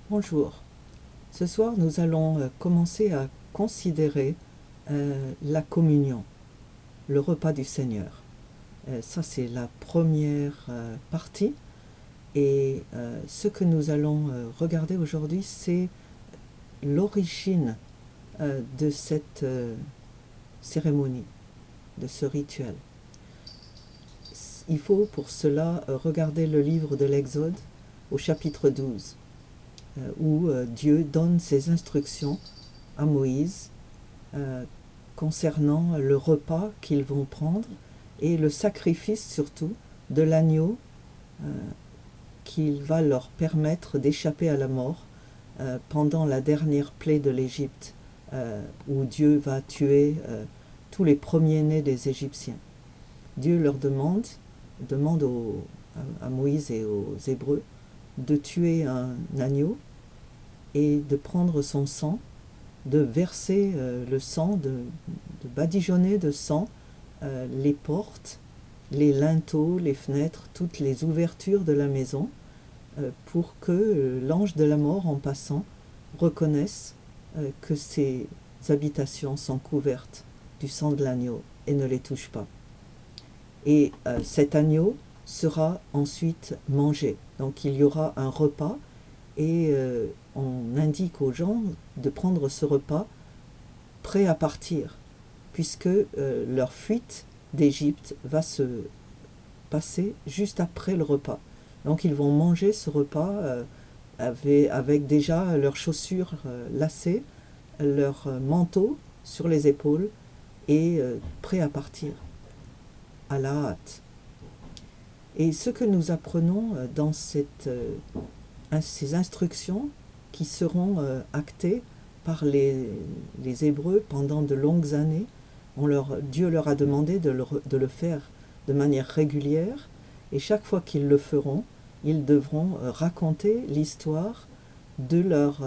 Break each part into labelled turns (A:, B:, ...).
A: Bonjour. Ce soir, nous allons commencer à considérer la communion, le repas du Seigneur. Ça, c'est la première partie. Et ce que nous allons regarder aujourd'hui, c'est l'origine de cette cérémonie, de ce rituel. Il faut pour cela regarder le livre de l'Exode au chapitre 12. Où Dieu donne ses instructions à Moïse concernant le repas qu'ils vont prendre et le sacrifice surtout de l'agneau qui va leur permettre d'échapper à la mort pendant la dernière plaie de l'Égypte où Dieu va tuer tous les premiers-nés des Égyptiens. Dieu leur demande à Moïse et aux Hébreux de tuer un agneau et de prendre son sang, de verser le sang, de badigeonner de sang les portes, les linteaux, les fenêtres, toutes les ouvertures de la maison, pour que l'ange de la mort, en passant, reconnaisse que ces habitations sont couvertes du sang de l'agneau et ne les touche pas. Et cet agneau sera ensuite mangé. Donc il y aura un repas et on indique aux gens de prendre ce repas prêt à partir, puisque leur fuite d'Égypte va se passer juste après le repas. Donc ils vont manger ce repas avec déjà leurs chaussures lacées, leur manteau sur les épaules et prêt à partir, à la hâte. Et ce que nous apprenons dans ces instructions qui seront actées par les Hébreux pendant de longues années, Dieu leur a demandé de le faire de manière régulière, et chaque fois qu'ils le feront, ils devront raconter l'histoire de leur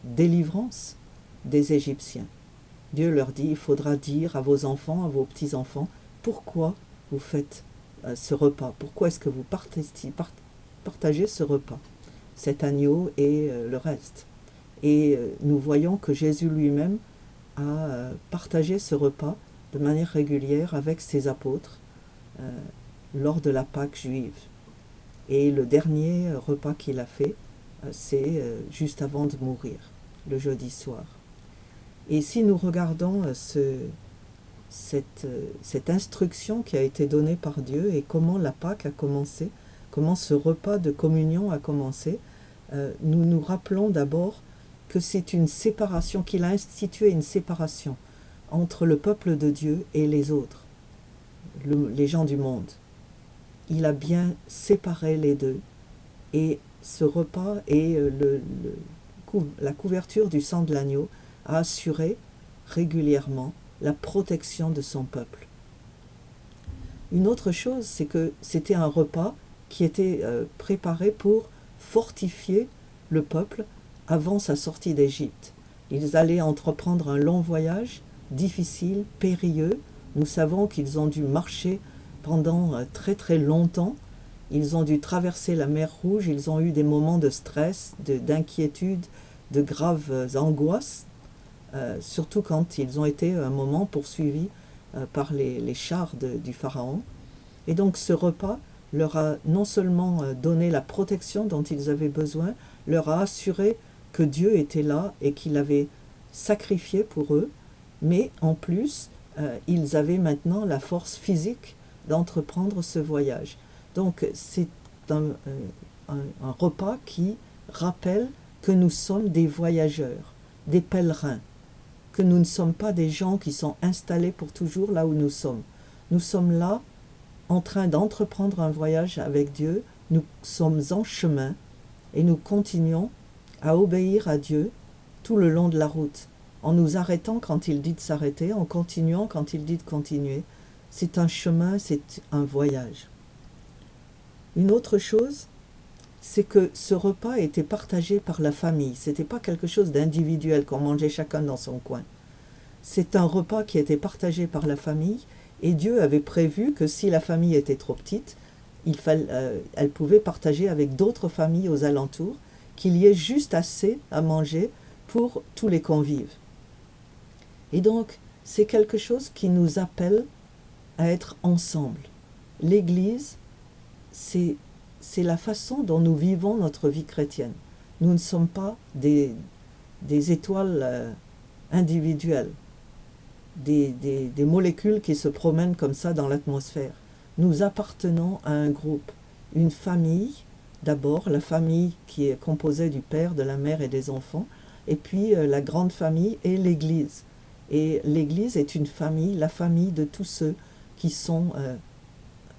A: délivrance des Égyptiens. Dieu leur dit, il faudra dire à vos enfants, à vos petits-enfants, pourquoi vous faites ce repas, pourquoi est-ce que vous partagez ce repas, cet agneau et le reste. Et nous voyons que Jésus lui-même a partagé ce repas de manière régulière avec ses apôtres lors de la Pâque juive. Et le dernier repas qu'il a fait, c'est juste avant de mourir, le jeudi soir. Et si nous regardons cette instruction qui a été donnée par Dieu et comment la Pâque a commencé, comment ce repas de communion a commencé, nous nous rappelons d'abord que c'est une séparation, qu'il a institué une séparation entre le peuple de Dieu et les autres, les gens du monde. Il a bien séparé les deux. Et ce repas et la couverture du sang de l'agneau a assuré régulièrement la protection de son peuple. Une autre chose, c'est que c'était un repas qui était préparé pour fortifier le peuple avant sa sortie d'Égypte. Ils allaient entreprendre un long voyage, difficile, périlleux. Nous savons qu'ils ont dû marcher pendant très très longtemps. Ils ont dû traverser la mer Rouge, ils ont eu des moments de stress, d'inquiétude, de graves angoisses, surtout quand ils ont été un moment poursuivis par les chars du Pharaon. Et donc ce repas leur a non seulement donné la protection dont ils avaient besoin, leur a assuré que Dieu était là et qu'il avait sacrifié pour eux, mais en plus, ils avaient maintenant la force physique d'entreprendre ce voyage. Donc c'est un repas qui rappelle que nous sommes des voyageurs, des pèlerins, que nous ne sommes pas des gens qui sont installés pour toujours là où nous sommes. Nous sommes là en train d'entreprendre un voyage avec Dieu, nous sommes en chemin et nous continuons à obéir à Dieu tout le long de la route, en nous arrêtant quand il dit de s'arrêter, en continuant quand il dit de continuer. C'est un chemin, c'est un voyage. Une autre chose, c'est que ce repas était partagé par la famille. Ce n'était pas quelque chose d'individuel qu'on mangeait chacun dans son coin. C'est un repas qui était partagé par la famille, et Dieu avait prévu que si la famille était trop petite, elle pouvait partager avec d'autres familles aux alentours, qu'il y ait juste assez à manger pour tous les convives. Et donc, c'est quelque chose qui nous appelle à être ensemble. L'Église, c'est la façon dont nous vivons notre vie chrétienne. Nous ne sommes pas des étoiles individuelles, des molécules qui se promènent comme ça dans l'atmosphère. Nous appartenons à un groupe, une famille, d'abord la famille qui est composée du père, de la mère et des enfants, et puis la grande famille et l'Église. Et l'Église est une famille, la famille de tous ceux qui sont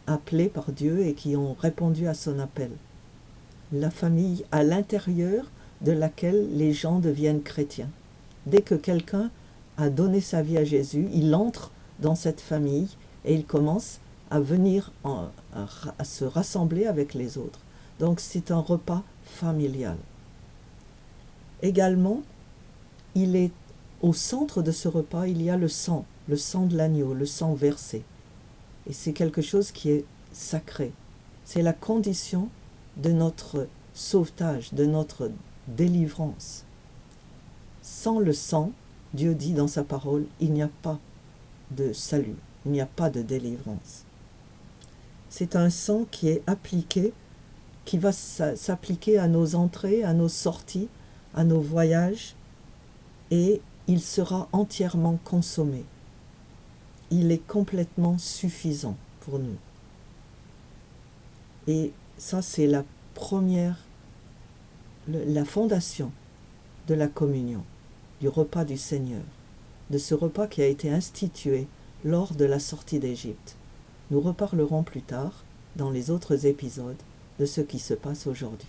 A: appelés par Dieu et qui ont répondu à son appel. La famille à l'intérieur de laquelle les gens deviennent chrétiens. Dès que quelqu'un a donné sa vie à Jésus, il entre dans cette famille et il commence à venir à se rassembler avec les autres. Donc c'est un repas familial. Également, il est au centre de ce repas, il y a le sang de l'agneau, le sang versé. Et c'est quelque chose qui est sacré. C'est la condition de notre sauvetage, de notre délivrance. Sans le sang, Dieu dit dans sa parole, il n'y a pas de salut, il n'y a pas de délivrance. C'est un sang qui est appliqué, qui va s'appliquer à nos entrées, à nos sorties, à nos voyages, et il sera entièrement consommé. Il est complètement suffisant pour nous. Et ça, c'est la fondation de la communion, du repas du Seigneur, de ce repas qui a été institué lors de la sortie d'Égypte. Nous reparlerons plus tard, dans les autres épisodes, de ce qui se passe aujourd'hui.